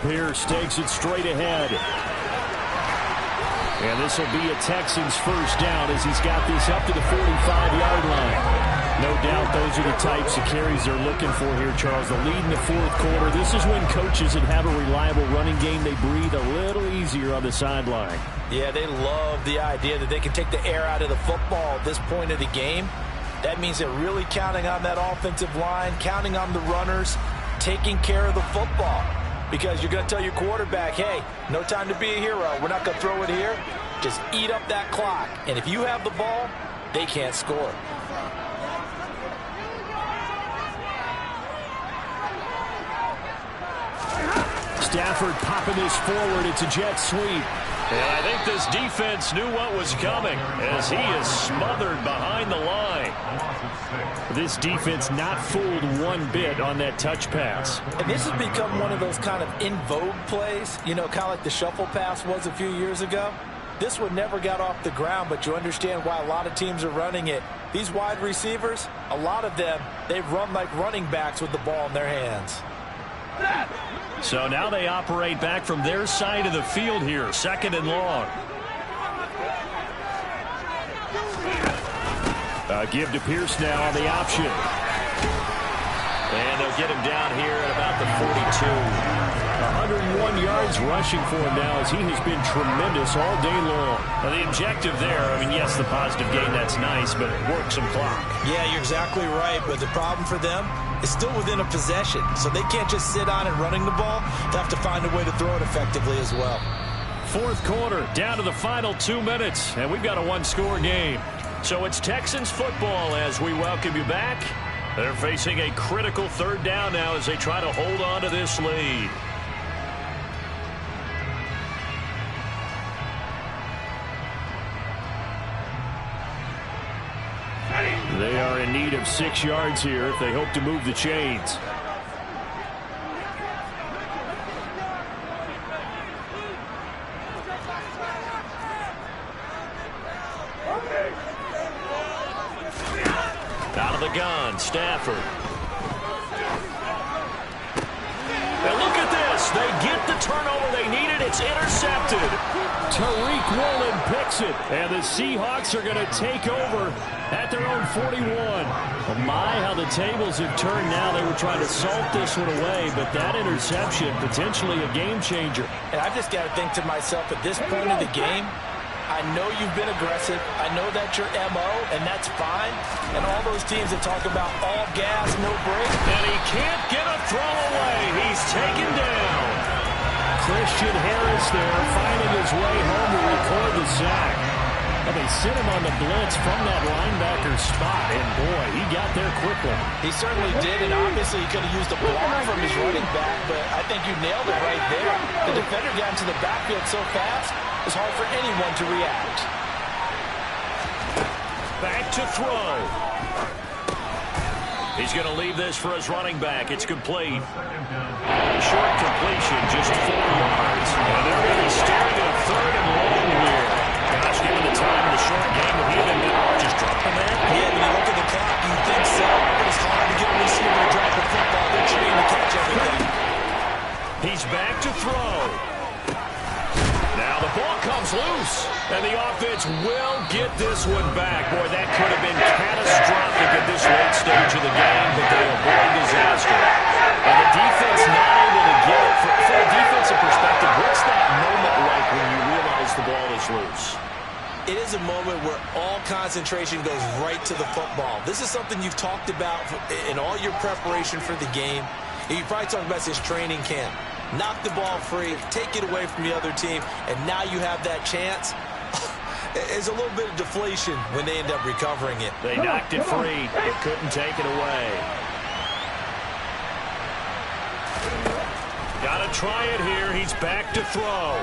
Pierce takes it straight ahead. And this will be a Texans 1st down as he's got this up to the 45-yard line. No doubt those are the types of carries they're looking for here, Charles. The lead in the 4th quarter. This is when coaches that have a reliable running game, they breathe a little easier on the sideline. Yeah, they love the idea that they can take the air out of the football at this point of the game. That means they're really counting on that offensive line, counting on the runners, taking care of the football. because you're going to tell your quarterback, hey, no time to be a hero. We're not going to throw it here. Just eat up that clock. And if you have the ball, they can't score. Stafford popping this forward. It's a jet sweep. And I think this defense knew what was coming as he is smothered behind the line. This defense not fooled one bit on that touch pass. And this has become one of those kind of in vogue plays, you know, kind of like the shuffle pass was a few years ago. This one never got off the ground, but you understand why a lot of teams are running it. These wide receivers, a lot of them, they run like running backs with the ball in their hands. So now they operate back from their side of the field here, 2nd and long. Give to Pierce now on the option. And they'll get him down here at about the 42. 101 yards rushing for him now as he has been tremendous all day long. Now the objective there, I mean, yes, the positive gain, that's nice, but work some clock. Yeah, you're exactly right, but the problem for them is still within a possession, so they can't just sit on it running the ball. They have to find a way to throw it effectively as well. 4th quarter, down to the final 2 minutes, and we've got a one-score game. So it's Texans football as we welcome you back. They're facing a critical 3rd down now as they try to hold on to this lead. They are in need of 6 yards here if they hope to move the chains. Out of the gun, Stafford. And look at this. They get the turnover they needed. It's intercepted. Tariq Woolen picks it. And the Seahawks are going to take over at their own 41. Oh my, how the tables have turned now. They were trying to salt this one away, but that interception, potentially a game changer. And I've just got to think to myself, at this point of the game, I know you've been aggressive. I know that's your MO, and that's fine. And all those teams that talk about all gas, no break. And he can't get a throw away. He's taken down. Christian Harris there finding his way home to record the sack. Well, they sent him on the blitz from that linebacker spot, and boy, he got there quickly. He certainly did, and obviously he could have used a block from his running back, but I think you nailed it right there. The defender got into the backfield so fast, it's hard for anyone to react. Back to throw. He's going to leave this for his running back. It's complete. Short completion, just 4 yards. And they're going to be staring at a 3rd and long here. Gosh, given the time in the short game, would he have been just dropping there? Yeah, when you look at the clock, you think so. But it's hard to get a receiver to drop the football. They're trying to catch everything. He's back to throw. Now the ball comes loose, and the offense will get this one back. Boy, that could have been catastrophic at this late stage of the game, but they avoid disaster. And the defense not able to get it. From a defensive perspective, what's that moment like when you realize the ball is loose? It is a moment where all concentration goes right to the football. This is something you've talked about in all your preparation for the game. You probably talked about this training camp. Knock the ball free, take it away from the other team, and now you have that chance. There's a little bit of deflation when they end up recovering it. They knocked it free, but couldn't take it away. Got to try it here. He's back to throw.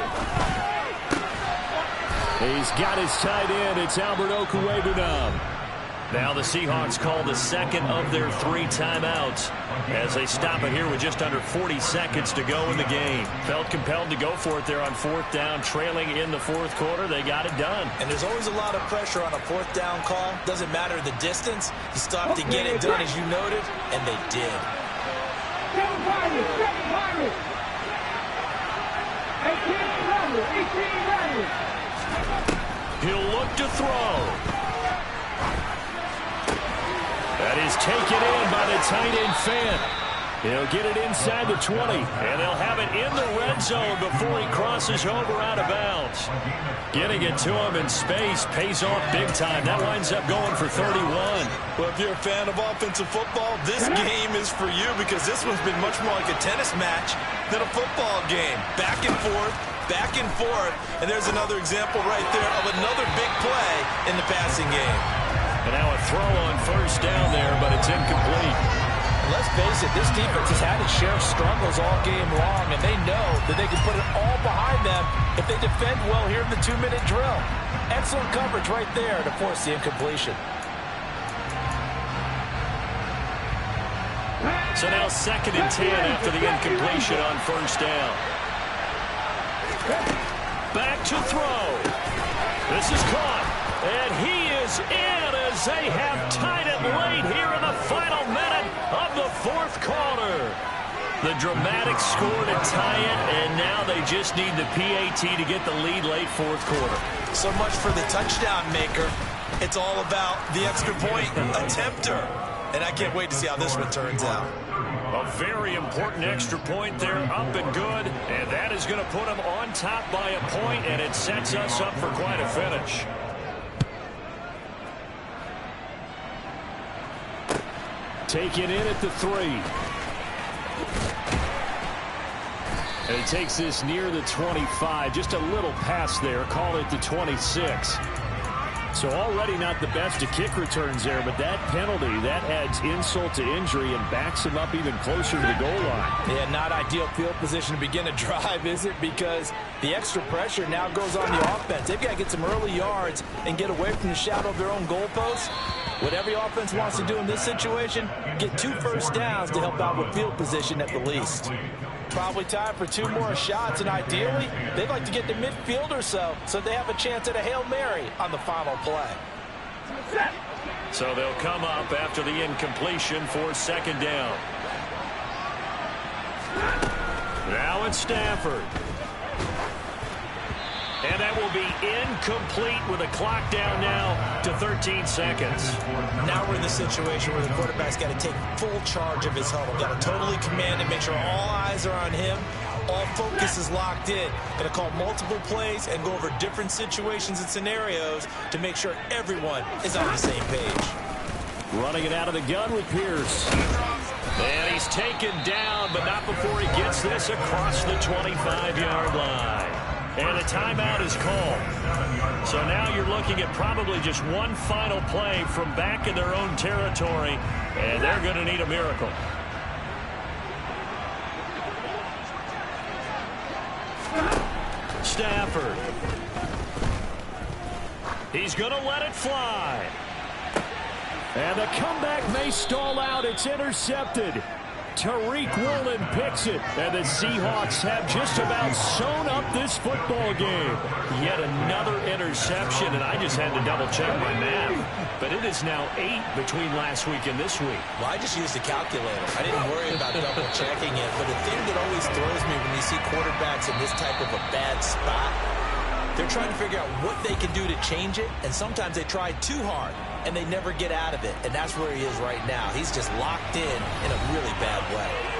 He's got his tight end. It's Albert Okwuegbunam. Now the Seahawks call the 2nd of their 3 timeouts as they stop it here with just under 40 seconds to go in the game. Felt compelled to go for it there on 4th down, trailing in the 4th quarter. They got it done. And there's always a lot of pressure on a 4th down call. Doesn't matter the distance. You still have to get it done, as you noted, and they did. He'll look to throw. That is taken in by the tight end Fant. He'll get it inside the 20, and they'll have it in the red end zone before he crosses over out of bounds. Getting it to him in space pays off big time. That winds up going for 31. Well, if you're a fan of offensive football, this game is for you because this one's been much more like a tennis match than a football game. Back and forth, and there's another example right there of another big play in the passing game. And now a throw on first down there, but it's incomplete. Let's face it, this defense has had its share of struggles all game long, and they know that they can put it all behind them if they defend well here in the 2-minute drill. Excellent coverage right there to force the incompletion. So now 2nd and 10 after the incompletion on first down. Back to throw. This is caught, and he is in as they have tied it late here in the final minute of the 4th quarter. The dramatic score to tie it, and now they just need the PAT to get the lead late 4th quarter. So much for the touchdown maker. It's all about the extra point attempter. And I can't wait to see how this one turns out. A very important extra point there, up and good. And that is going to put them on top by a point, and it sets us up for quite a finish. Taken in at the 3. And he takes this near the 25. Just a little pass there. Call it the 26. So already not the best of kick returns there, but that penalty, that adds insult to injury and backs him up even closer to the goal line. Yeah, not ideal field position to begin a drive, is it? Because the extra pressure now goes on the offense. They've got to get some early yards and get away from the shadow of their own goalposts. What every offense wants to do in this situation, get 2 first downs to help out with field position at the least. Probably time for 2 more shots, and ideally, they'd like to get to midfield or so they have a chance at a Hail Mary on the final play. So they'll come up after the incompletion for 2nd down. Now it's Stafford. And that will be incomplete with a clock down now to 13 seconds. Now we're in the situation where the quarterback's got to take full charge of his huddle. Got to totally command it, make sure all eyes are on him. All focus is locked in. Got to call multiple plays and go over different situations and scenarios to make sure everyone is on the same page. Running it out of the gun with Pierce. And he's taken down, but not before he gets this across the 25-yard line. And a timeout is called. So now you're looking at probably just one final play from back in their own territory, and they're going to need a miracle. Stafford. He's going to let it fly. And the comeback may stall out. It's intercepted. Tariq Woolen picks it, and the Seahawks have just about sewn up this football game. Yet another interception, and I just had to double-check my math. But it is now 8 between last week and this week. Well, I just used a calculator. I didn't worry about double-checking it. But the thing that always throws me when you see quarterbacks in this type of a bad spot, they're trying to figure out what they can do to change it, and sometimes they try too hard, and they never get out of it. And that's where he is right now. He's just locked in a really bad way.